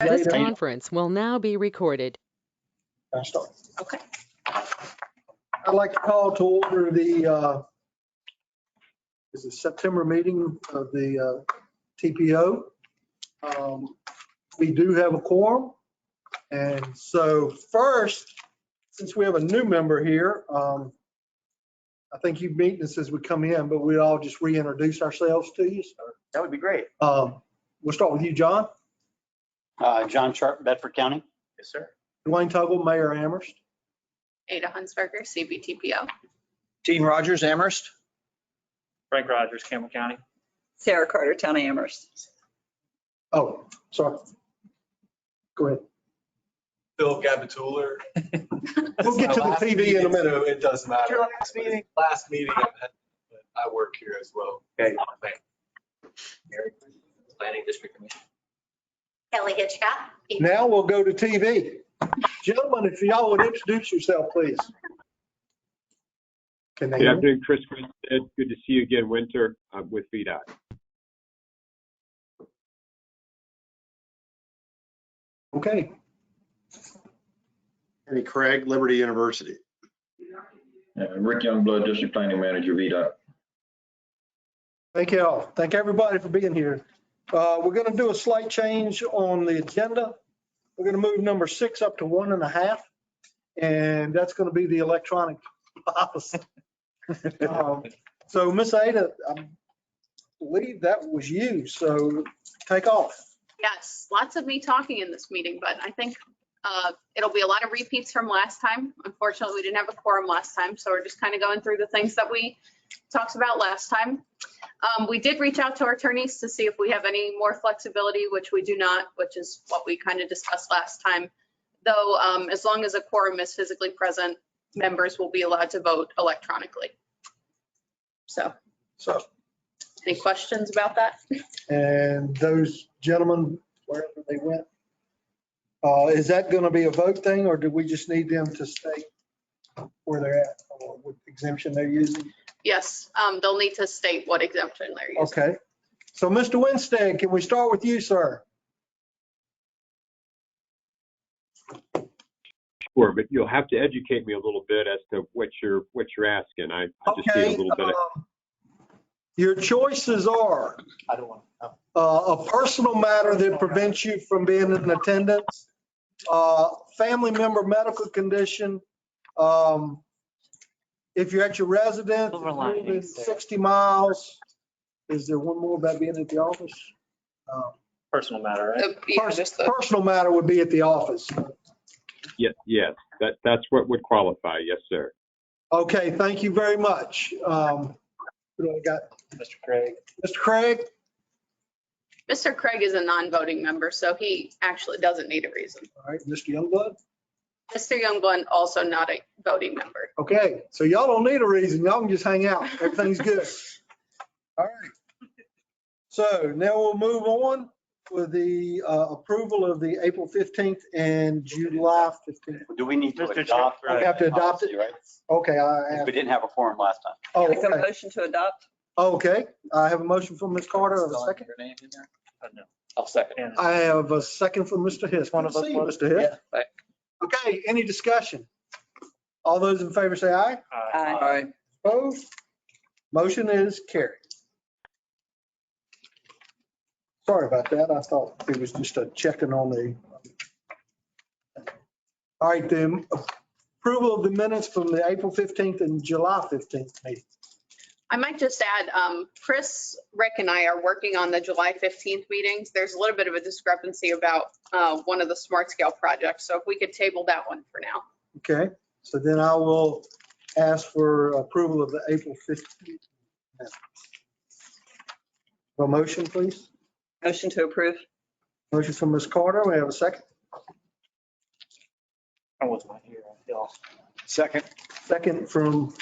This Later. conference will now be recorded. I start. Okay. I'd like to call to order the is it September meeting of the TPO. We do have a quorum. And so first, since we have a new member here, I think you've beaten us as we come in, but we'd all just reintroduce ourselves to you. That would be great. We'll start with you, John. John Sharp, Bedford County. Yes, sir. Dwayne Tuggle, Mayor Amherst. Ada Hunsberger, CBTPO. Gene Rogers, Amherst. Frank Rogers, Campbell County. Sarah Carter, Town of Amherst. Oh, sorry. Go ahead. Phil Gabatuller. We'll get to the TV in a minute. So it doesn't matter. Your last meeting? Last meeting, I work here as well. Okay. Planning District Commission. Kelly Hitchcock. Now we'll go to TV. Gentlemen, if y'all would introduce yourself, please. Can they Good hear me? afternoon, Chris Grinstead. Good to see you again, Winter, with VDOT. Okay. Eddie Craig, Liberty University. Rick Youngblood, District Planning Manager, VDOT. Thank you all. Thank everybody for being here. We're going to do a slight change on the agenda. We're going to move number 6 up to 1.5, and that's going to be the electronic policy. So Miss Ada, I believe that was you, so take off. Yes, lots of me talking in this meeting, but I think it'll be a lot of repeats from last time. Unfortunately, we didn't have a quorum last time, so we're just kind of going through the things that we talked about last time. We did reach out to our attorneys to see if we have any more flexibility, which we do not, which is what we kind of discussed last time. Though, as long as a quorum is physically present, members will be allowed to vote electronically. So, any questions about that? And those gentlemen, wherever they went, is that going to be a vote thing, or do we just need them to state where they're at or what exemption they're using? Yes, they'll need to state what exemption they're using. Okay. So Mr. Winstead, can we start with you, sir? Sure, but you'll have to educate me a little bit as to what you're asking. I just need a little bit of. Your choices are I don't want to. a personal matter that prevents you from being in attendance, family member medical condition, if you're at your residence, Silver lining. moving 60 miles. Is there one more about being at the office? Personal matter, right? Yeah, just the, Personal matter would be at the office. Yes, that's what would qualify. Yes, sir. Okay, thank you very much. Who do I got? Mr. Craig. Mr. Craig? Mr. Craig is a non-voting member, so he actually doesn't need a reason. All right, Mr. Youngblood? Mr. Youngblood, also not a voting member. Okay, so y'all don't need a reason. Y'all can just hang out. Everything's good. All right. So now we'll move on with the approval of the April 15th and July 15th. Do we need to Mr. adopt? Chair, we have to adopt it? policy, Right? Okay, I have, We didn't have a quorum last time. oh, Make a okay. motion to adopt. Okay, I have a motion from Ms. Carter. I have a second. Your name in there? No. I'll second. And I have a second from Mr. Hiss. One of us See you, was- Mr. Hiss. Yeah. Bye. Okay, any discussion? All those in favor say aye. Aye. Aye. Opposed? Motion is carried. Sorry about that. I thought it was just a checking on the. All right, then approval of the minutes from the April 15th and July 15th meeting. I might just add, Chris, Rick, and I are working on the July 15th meetings. There's a little bit of a discrepancy about one of the smart scale projects. So if we could table that one for now. Okay, so then I will ask for approval of the April 15th. minutes. A motion, please. Motion to approve. Motion from Ms. Carter. We have a second. I was not here. I feel. Second. Second from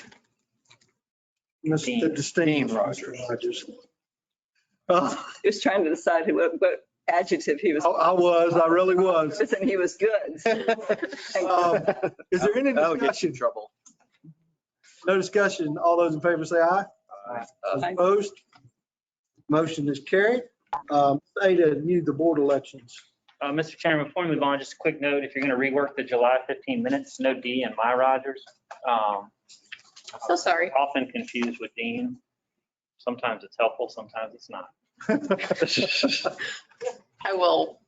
Mr. Dean Distinguished. Rogers. Rogers. He was trying to decide what adjective he was. I really was. And he was good. Is there any That'll get you discussion? in trouble. No discussion. All those in favor say aye. Aye. Opposed? Motion is carried. Ada, you, the board elections. Mr. Chairman, before we move on, just a quick note, if you're going to rework the July 15 minutes, no D in my Rogers. So sorry. Often confused with Dean. Sometimes it's helpful, sometimes it's not. I will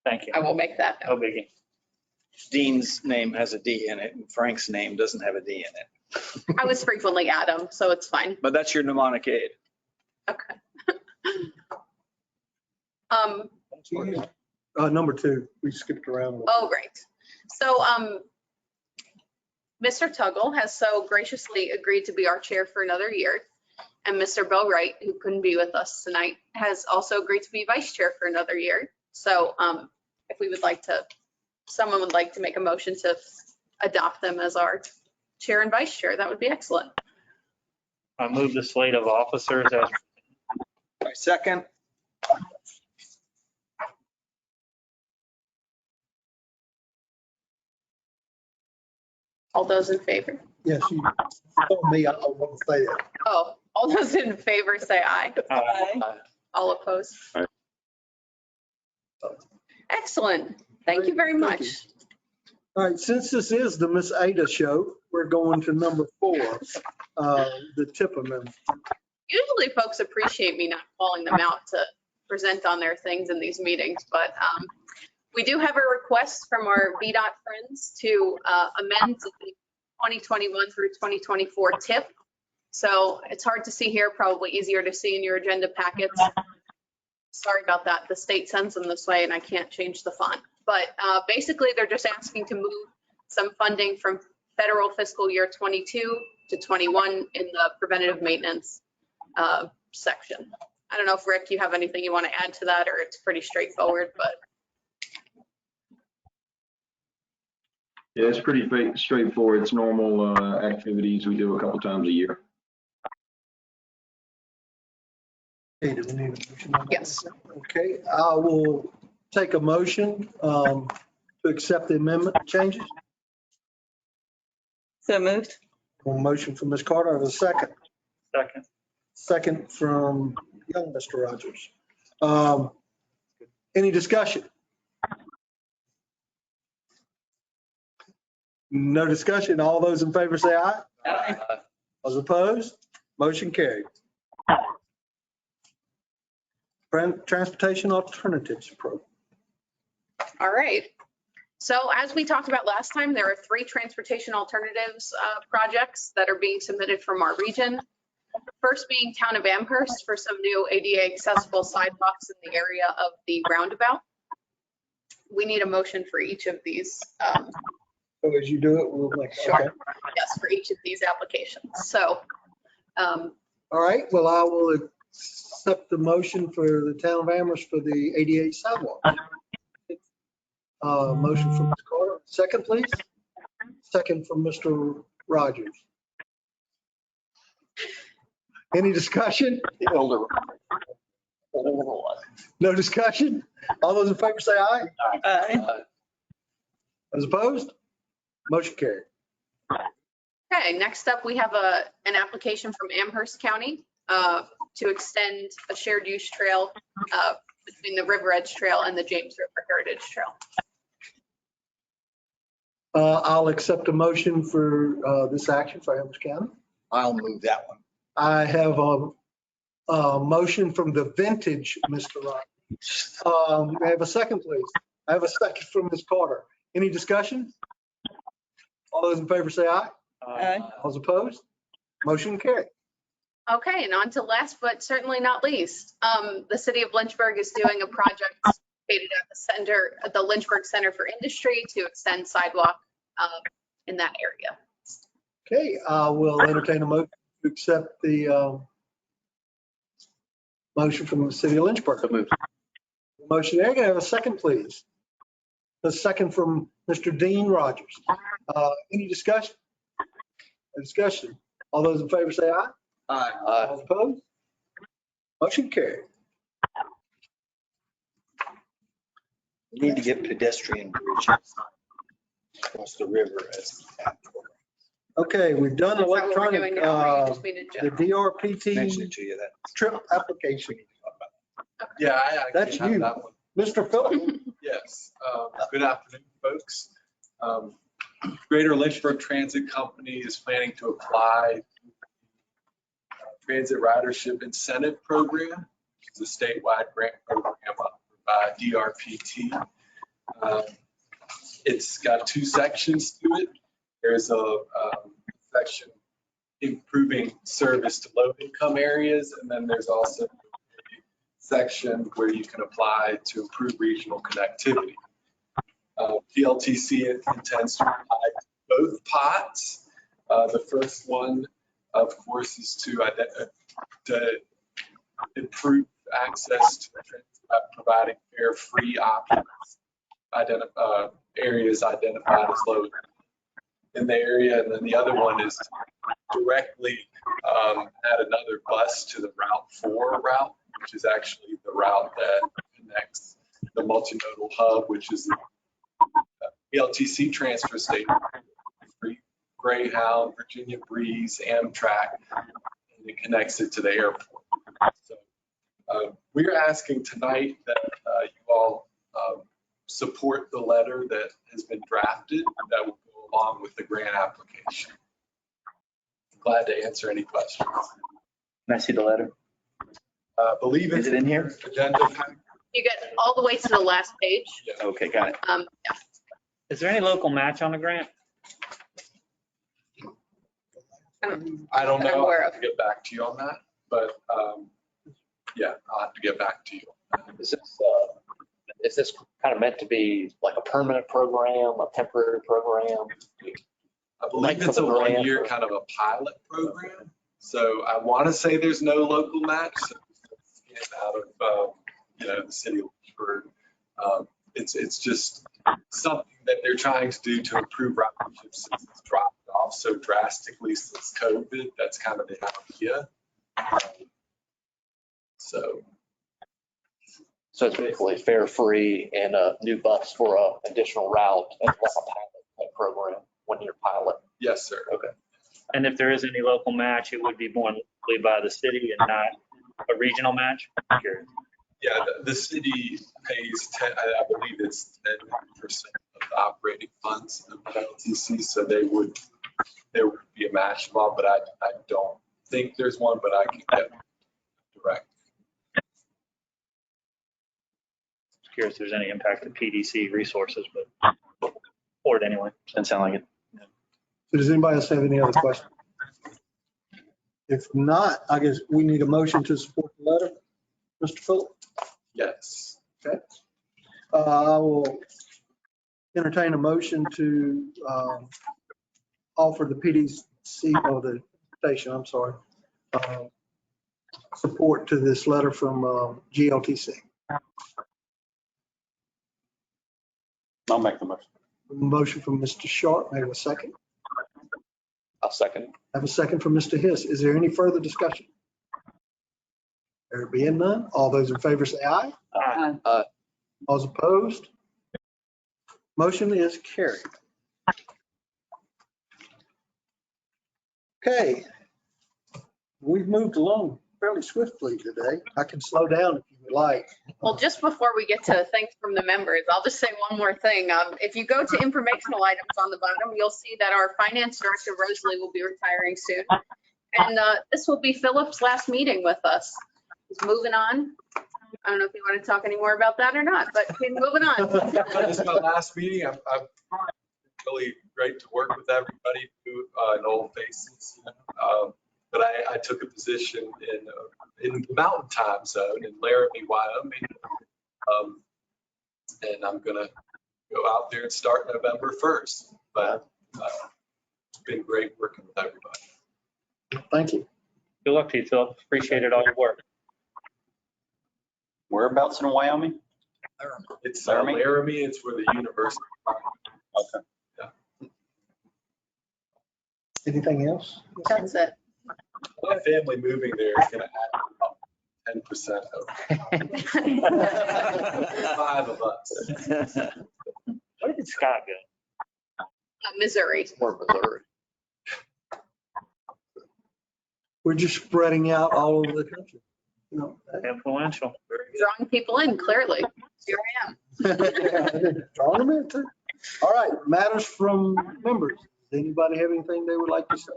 Thank you. make that No note. biggie. Dean's name has a D in it and Frank's name doesn't have a D in it. I was frequently Adam, so it's fine. But that's your mnemonic aid. Okay. Number 2, we skipped around. a little. Oh, great. So, Mr. Tuggle has so graciously agreed to be our chair for another year. And Mr. Bill Wright, who couldn't be with us tonight, has also agreed to be vice chair for another year. So, if we would like to, someone would like to make a motion to adopt them as our chair and vice chair, that would be excellent. I move the slate of officers as Second. All those in favor? Yes, you told me I don't want to say that. Oh, all those in favor say aye. Aye. All opposed? Aye. Excellent. Thank you very Thank much. you. All right, since this is the Miss Ada show, we're going to number 4, the tip amendment. Usually folks appreciate me not calling them out to present on their things in these meetings, but we do have a request from our VDOT friends to amend the 2021 through 2024 tip. So it's hard to see here, probably easier to see in your agenda packets. Sorry about that. The state sends them this way and I can't change the font. But basically, they're just asking to move some funding from federal fiscal year 22 to 21 in the preventative maintenance section. I don't know if Rick, you have anything you want to add to that, or it's pretty straightforward, but. Yeah, it's pretty straightforward. It's normal activities we do a couple times a year. Hey, do we need a motion on that? Yes. Okay, I will take a motion to accept the amendment changes. So moved. One motion from Ms. Carter, I have a second. second. Second from young Mr. Rogers. Any discussion? No discussion. All those in favor say aye. Aye. Those opposed? Motion carried. Transportation Alternatives Program. All right. So as we talked about last time, there are 3 transportation alternatives projects that are being submitted from our region. First being Town of Amherst for some new ADA accessible sidewalks in the area of the roundabout. We need a motion for each of these. So as you do it, we'll make. Sure. Okay. Yes, for each of these applications. So All right, well, I will accept the motion for the Town of Amherst for the ADA sidewalk. Motion from Ms. Carter. Second, please. Second from Mr. Rogers. Any discussion? The older. No discussion? All those in favor say aye. Aye. Those opposed? Motion carried. okay, next up, we have an application from Amherst County to extend a shared use trail between the River Edge Trail and the James River Heritage Trail. I'll accept a motion for this action for Amherst County. I'll move that one. I have a motion from the vintage Mr. Rogers. May I have a second, please? I have a second from Ms. Carter. Any discussion? All those in favor say aye. Aye. All those opposed? Motion carried. Okay, and on to last but certainly not least, the city of Lynchburg is doing a project located at the center, at the Lynchburg Center for Industry to extend sidewalk in that area. Okay, I will entertain a motion to accept the motion from the city of Lynchburg. So moved. Motion there. Can I have a second, please? A second from Mr. Dean Rogers. Any discussion? No discussion. All those in favor say aye. Aye. All opposed? Motion carried. We need to get pedestrian bridges across the river as. Okay, we've done That's not what we're electronic, doing now, or you just needed the to- DRPT Mention it to you that. trip application. Yeah, I That's actually you. have that one. Mr. Philip, Yes. Thanks. Good afternoon, folks. Greater Lynchburg Transit Company is planning to apply Transit Ridership Incentive Program, which is a statewide grant program by DRPT. It's got two sections to it. There's a section improving service to low-income areas, and then there's also a section where you can apply to improve regional connectivity. PLTC intends to apply to both pots. The first one, of course, is to improve access to transit by providing fare-free options, areas identified as low in the area. And then the other one is to directly add another bus to the Route 4 route, which is actually the route that connects the multimodal hub, which is the PLTC transfer station, Greyhound, Virginia Breeze, Amtrak, and it connects it to the airport. So we're asking tonight that you all support the letter that has been drafted that will go along with the grant application. Glad to answer any questions. Can I see the letter? Believe Is it in here? Agenda pack. You get all the way to the last page. Okay, got it. Yeah. Is there any local match on the grant? I don't that I'm know. aware I'll of. have to get back to you on that, but yeah, I'll have to get back to you. Is this kind of meant to be like a permanent program, a temporary program? I believe it's a 1 year kind of a pilot program. So I want to say there's no local match. So it's out of, the city of Lynchburg. It's just something that they're trying to do to improve ridership since it's dropped off so drastically since COVID. That's kind of the idea. So it's basically fare free and a new bus for a additional route and like a pilot program, 1 year pilot. yes, sir. Okay. And if there is any local match, it would be borne locally by the city and not a regional match? Sure. Yeah, the city pays 10, I believe it's 10% of the operating funds of LTC, so there would be a match involved, but I don't think there's one, but I can get direct. Curious if there's any impact to PDC resources, but or it anyway. Doesn't sound like it. So does anybody else have any other questions? If not, I guess we need a motion to support the letter. Mr. Phillip? Yes. Okay. I will entertain a motion to offer the PDC, or the station, I'm sorry, support to this letter from GLTC. I'll make the motion. Motion from Mr. Sharp, may I have a second? I'll second. I have a second from Mr. Hiss. Is there any further discussion? There being none, all those in favor say aye. Aye. All those opposed? Motion is carried. Okay. We've moved along fairly swiftly today. I can slow down if you would like. Well, just before we get to things from the members, I'll just say one more thing. If you go to informational items on the bottom, you'll see that our finance director, Rosalie, will be retiring soon. And this will be Philip's last meeting with us. He's moving on. I don't know if you want to talk any more about that or not, but he's moving on. This is my last meeting. I'm really great to work with everybody, and old faces. But I took a position in the Mountain Time Zone in Laramie, Wyoming. And I'm going to go out there and start November 1st. But it's been great working with everybody. Thank you. Good luck to you, Phil. Appreciate it, all your work. Whereabouts in Wyoming? It's Laramie? Laramie. It's where the university. Okay. Anything else? That's it. My family moving there is going to add about 10% of 5 of us. Where did Scott go? Missouri. Or Missouri. We're just spreading out all over the country. you know. Influential. Drawing people in, clearly. Here I am. Drawing them in too. All right, matters from members. Does anybody have anything they would like to say,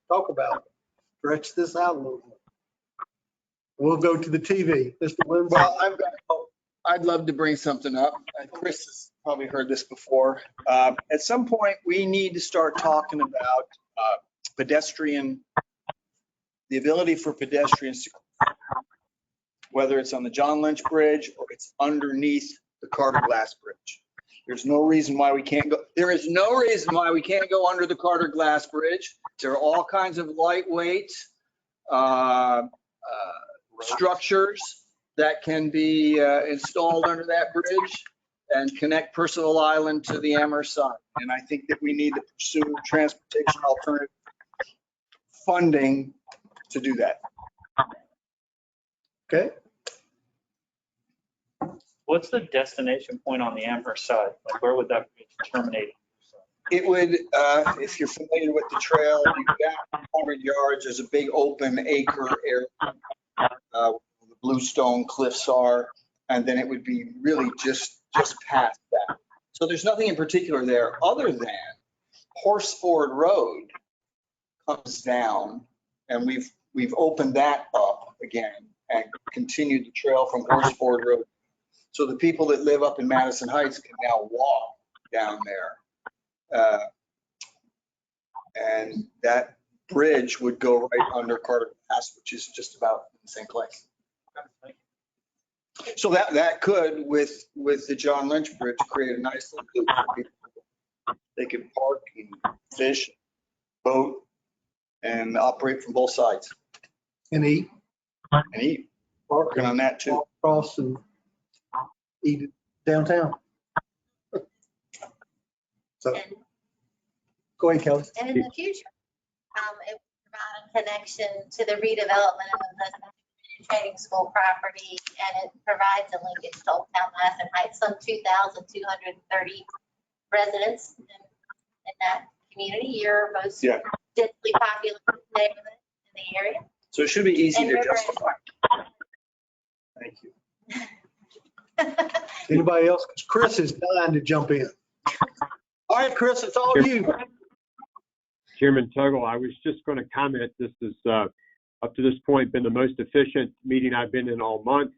talk about? Stretch this out a little bit. We'll go to the TV. Mr. Lindsay. Well, I'd love to bring something up. Chris has probably heard this before. At some point, we need to start talking about pedestrian, the ability for pedestrians to, whether it's on the John Lynch Bridge or it's underneath the Carter Glass Bridge. There's no reason why we can't go. There is no reason why we can't go under the Carter Glass Bridge. There are all kinds of lightweight structures that can be installed under that bridge and connect Percival Island to the Amherst side. And I think that we need to pursue transportation alternative funding to do that. Okay. What's the destination point on the Amherst side? Like, where would that be terminating? It would, if you're familiar with the trail, you back 100 yards, there's a big open acre area where the bluestone cliffs are, and then it would be really just past that. So there's nothing in particular there other than Horseford Road comes down, and we've opened that up again and continued the trail from Horseford Road. So the people that live up in Madison Heights can now walk down there. And that bridge would go right under Carter Pass, which is just about in the same place. So that could, with the John Lynch Bridge, create a nice little loop for people. They could park and fish, boat, and operate from both sides. And eat. And eat. Working on that too. Walk across and eat it downtown. So, go ahead, Kelly. And in the future, it would provide a connection to the redevelopment of the training school property, and it provides a linkage to Old Town Madison Heights. Some 2,230 residents in that community. Your most densely populated neighborhood in the area. So it should be easy And to River justify. Thank you. Anybody else? 'Cause Chris is dying to jump in. All right, Chris, it's all you. Chairman Tuggle, I was just going to comment, this is up to this point been the most efficient meeting I've been in all month.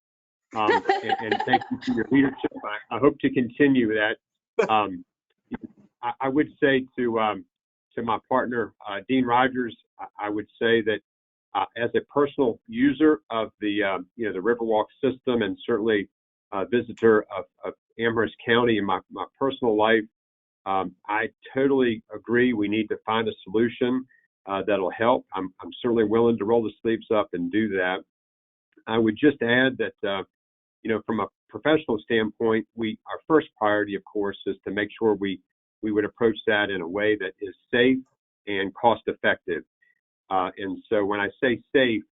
And thank you for your leadership. I hope to continue that. I would say to my partner, Dean Rogers, I would say that as a personal user of the Riverwalk system and certainly a visitor of Amherst County in my personal life, I totally agree. We need to find a solution that'll help. I'm certainly willing to roll the sleeves up and do that. I would just add that, from a professional standpoint, our first priority, of course, is to make sure we would approach that in a way that is safe and cost effective. And so when I say safe,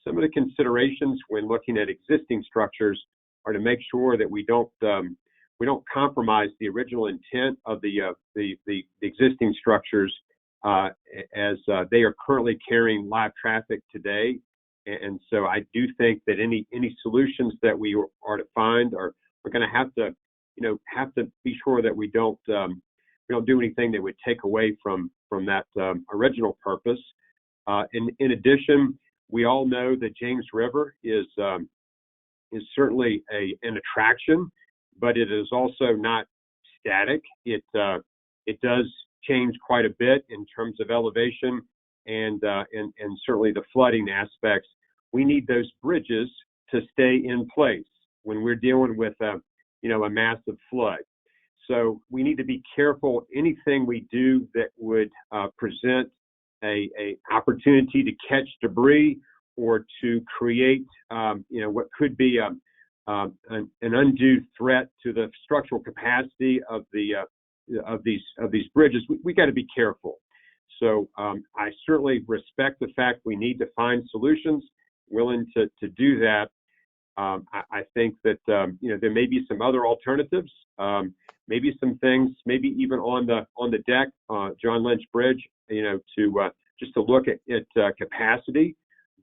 some of the considerations when looking at existing structures are to make sure that we don't compromise the original intent of the existing structures as they are currently carrying live traffic today. And so I do think that any solutions that we are to find are going to have to be sure that we don't do anything that would take away from that original purpose. In addition, we all know that James River is certainly an attraction, but it is also not static. It does change quite a bit in terms of elevation and certainly the flooding aspects. We need those bridges to stay in place when we're dealing with a massive flood. So we need to be careful. Anything we do that would present a opportunity to catch debris or to create what could be an undue threat to the structural capacity of these bridges, we got to be careful. So I certainly respect the fact we need to find solutions, willing to do that. I think that there may be some other alternatives, maybe some things, maybe even on the deck, John Lynch Bridge, just to look at capacity.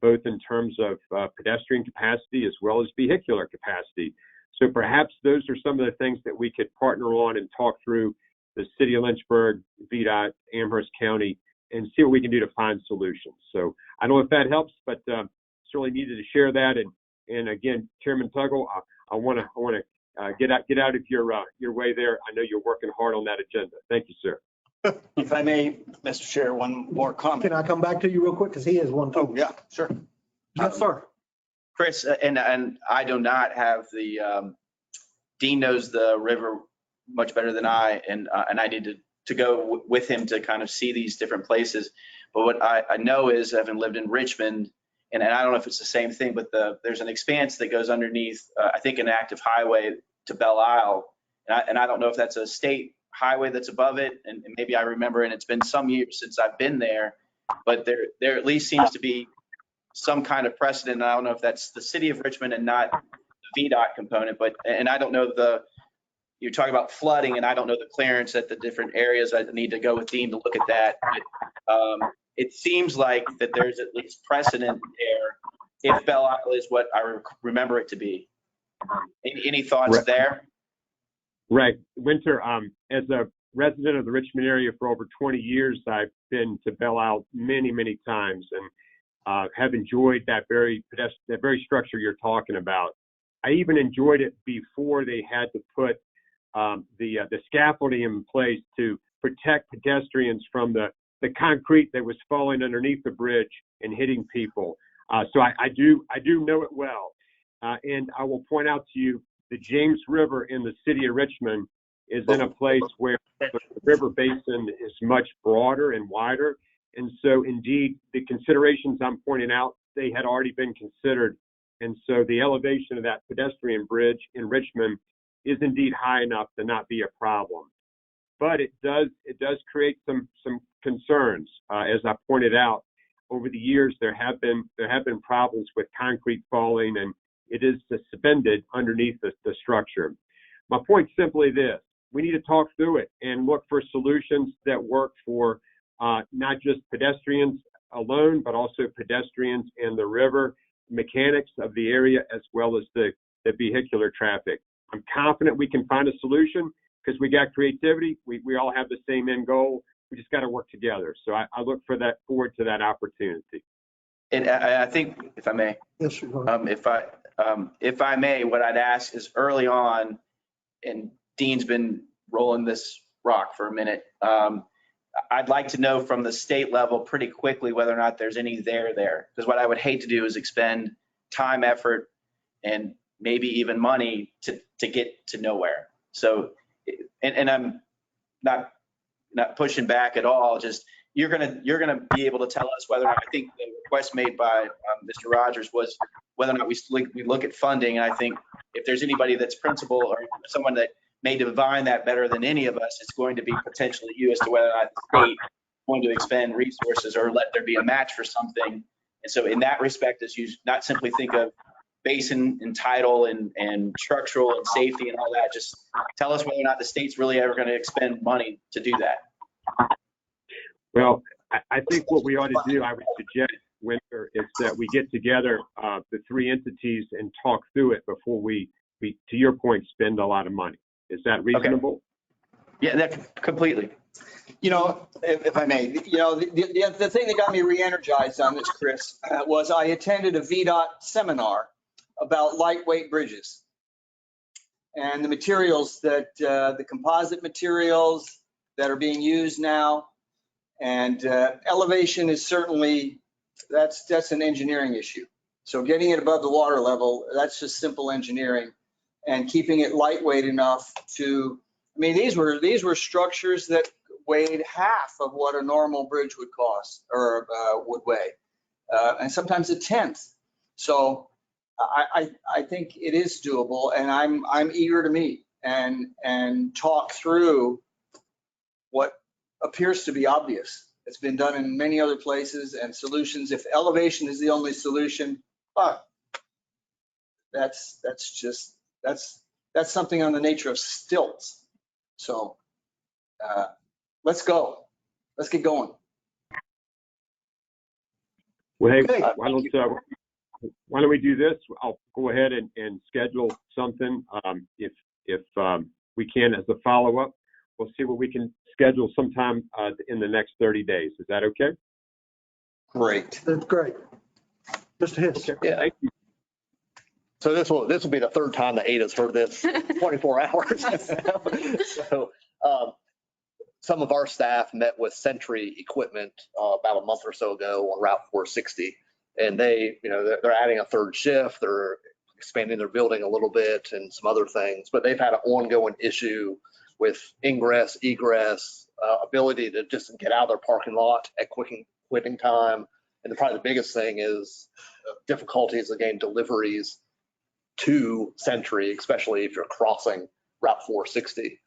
both in terms of pedestrian capacity as well as vehicular capacity. So perhaps those are some of the things that we could partner on and talk through the city of Lynchburg, VDOT, Amherst County, and see what we can do to find solutions. So I don't know if that helps, but certainly needed to share that. And again, Chairman Tuggle, I want to get out of your way there. I know you're working hard on that agenda. Thank you, sir. If I may, Mr. Chair, one more comment. Can I come back to you real quick? Because he has one too. Oh, yeah, sure. Yes, sir. Chris, and I do not have Dean knows the river much better than I, and I need to go with him to kind of see these different places. But what I know is, having lived in Richmond, and I don't know if it's the same thing, but there's an expanse that goes underneath, I think, an active highway to Belle Isle. And I don't know if that's a state highway that's above it, and maybe I remember, and it's been some years since I've been there, but there at least seems to be some kind of precedent. I don't know if that's the city of Richmond and not the VDOT component, and I don't know you're talking about flooding, and I don't know the clearance at the different areas. I need to go with Dean to look at that. But it seems like that there's at least precedent there if Belle Isle is what I remember it to be. Any thoughts there? Right. Winter, as a resident of the Richmond area for over 20 years, I've been to Belle Isle many, many times and have enjoyed that very structure you're talking about. I even enjoyed it before they had to put the scaffolding in place to protect pedestrians from the concrete that was falling underneath the bridge and hitting people. So I do know it well. And I will point out to you, the James River in the city of Richmond is in a place where the river basin is much broader and wider. And so indeed, the considerations I'm pointing out, they had already been considered. And so the elevation of that pedestrian bridge in Richmond is indeed high enough to not be a problem. But it does create some concerns. As I pointed out, over the years, there have been problems with concrete falling, and it is suspended underneath the structure. My point simply this: we need to talk through it and look for solutions that work for not just pedestrians alone, but also pedestrians and the river mechanics of the area, as well as the vehicular traffic. I'm confident we can find a solution because we got creativity. We all have the same end goal. We just got to work together. So I look forward to that opportunity. And I think, if I may, Yes, sir. if I may, what I'd ask is early on, and Dean's been rolling this rock for a minute. I'd like to know from the state level pretty quickly whether or not there's any there. Because what I would hate to do is expend time, effort, and maybe even money to get to nowhere. So, and I'm not pushing back at all. Just you're gonna be able to tell us whether or not. I think the request made by Mr. Rogers was whether or not we look at funding. And I think if there's anybody that's principal or someone that may divine that better than any of us, it's going to be potentially you as to whether or not the state is going to expend resources or let there be a match for something. And so in that respect, is you not simply think of basin and tidal and structural and safety and all that. Just tell us whether or not the state's really ever going to expend money to do that. Well, I think what we ought to do, I would suggest, Winter, is that we get together, the three entities, and talk through it before we, to your point, spend a lot of money. Is that reasonable? Okay. Yeah, that completely. You know, if I may, you know, the thing that got me re-energized on this, Chris, was I attended a VDOT seminar about lightweight bridges and the materials that, the composite materials that are being used now. And elevation is certainly, that's an engineering issue. So getting it above the water level, that's just simple engineering, and keeping it lightweight enough to, I mean, these were structures that weighed half of what a normal bridge would cost or would weigh, and sometimes a tenth. So I think it is doable, and I'm eager to meet and talk through what appears to be obvious. It's been done in many other places, and solutions. If elevation is the only solution, that's something on the nature of stilts. So let's go. Let's get going. Well, hey, Okay. why don't we do this? I'll go ahead and schedule something. If we can as a follow-up, we'll see what we can schedule sometime in the next 30 days. Is that okay? Great. That's great. Mr. Hiss. Yeah. Thank you. So this will be the third time that Ada's heard this 24 hours. So some of our staff met with Century Equipment about a month or so ago on Route 460. And they're adding a third shift. They're expanding their building a little bit and some other things, but they've had an ongoing issue with ingress, egress, ability to just get out of their parking lot at quitting time. And probably the biggest thing is difficulties of getting deliveries to Century, especially if you're crossing Route 460.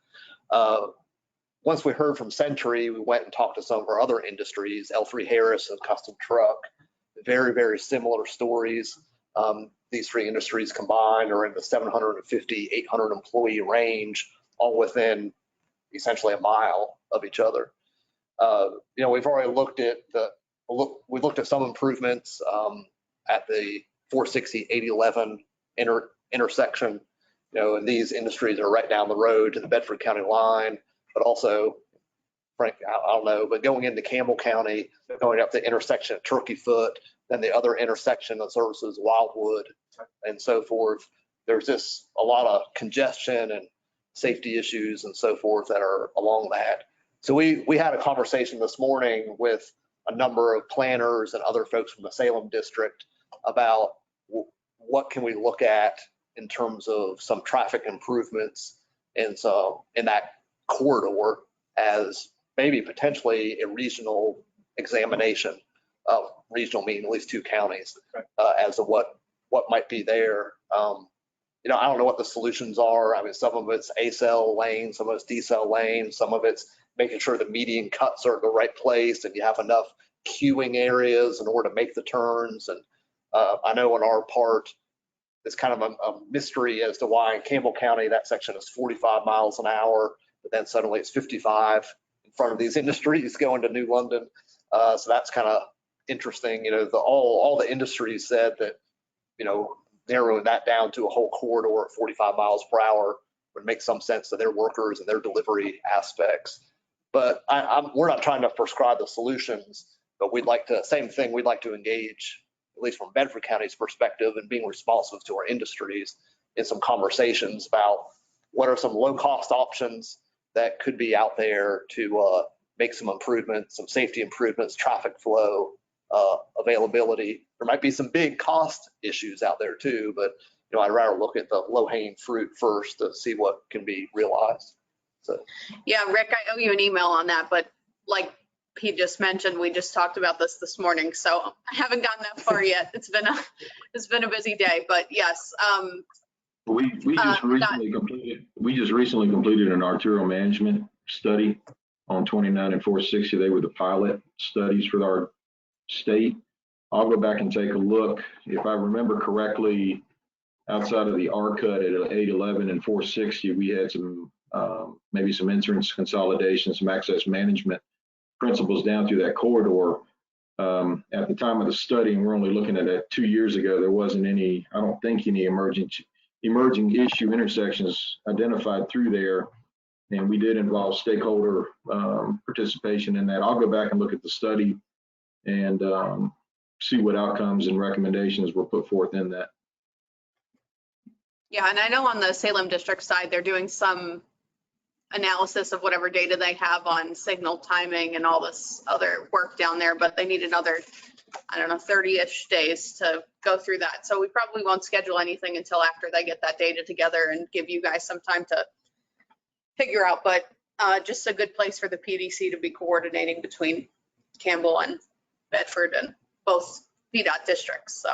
Once we heard from Century, we went and talked to some of our other industries, L3 Harris and Custom Truck. Very, very similar stories. These three industries combined are in the 750, 800 employee range, all within essentially a mile of each other. We've already looked at we looked at some improvements at the 460, 811 intersection. And these industries are right down the road to the Bedford County line, but also, Frank, I don't know, but going into Campbell County, going up the intersection at Turkey Foot, then the other intersection that services Wildwood and so forth. There's just a lot of congestion and safety issues and so forth that are along that. So we had a conversation this morning with a number of planners and other folks from the Salem district about what can we look at in terms of some traffic improvements in that corridor as maybe potentially a regional examination. Regional meaning at least two counties as to what might be there. I don't know what the solutions are. I mean, some of it's A-cell lanes, some of it's D-cell lanes, some of it's making sure the median cuts are at the right place and you have enough queuing areas in order to make the turns. And I know on our part, it's kind of a mystery as to why in Campbell County, that section is 45 miles an hour, but then suddenly it's 55 in front of these industries going to New London. So that's kind of interesting. All the industries said that, narrowing that down to a whole corridor at 45 miles per hour would make some sense to their workers and their delivery aspects. But we're not trying to prescribe the solutions, but we'd like to engage, at least from Bedford County's perspective, and being responsive to our industries in some conversations about what are some low-cost options that could be out there to make some improvements, some safety improvements, traffic flow, availability. There might be some big cost issues out there too, but I'd rather look at the low-hanging fruit first to see what can be realized. So. Yeah, Rick, I owe you an email on that, but like he just mentioned, we just talked about this morning, so I haven't gotten that far yet. It's been a busy day, but yes. We just recently completed an arterial management study on 29 and 460. They were the pilot studies for our state. I'll go back and take a look. If I remember correctly, outside of the R-cut at 811 and 460, we had some maybe some entrance consolidation, some access management principles down through that corridor. At the time of the study, and we're only looking at it 2 years ago, there wasn't any, I don't think any emerging issue intersections identified through there. And we did involve stakeholder participation in that. I'll go back and look at the study and see what outcomes and recommendations were put forth in that. Yeah, and I know on the Salem district side, they're doing some analysis of whatever data they have on signal timing and all this other work down there, but they need another, 30-ish days to go through that. So we probably won't schedule anything until after they get that data together and give you guys some time to figure out, but just a good place for the PDC to be coordinating between Campbell and Bedford and both VDOT districts, so.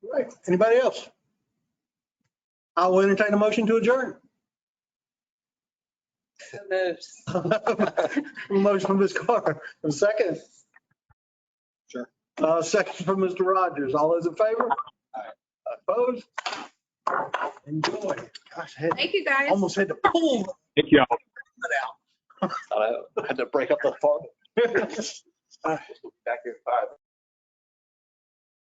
Right. Anybody else? I will entertain a motion to adjourn. Motion from Ms. Carter. A second. Sure. Second from Mr. Rogers. All those in favor? Opposed? Enjoy. Gosh, Thank you, guys. Almost had to pull Thank you all. it out. I had to break up the farm. Back here at 5.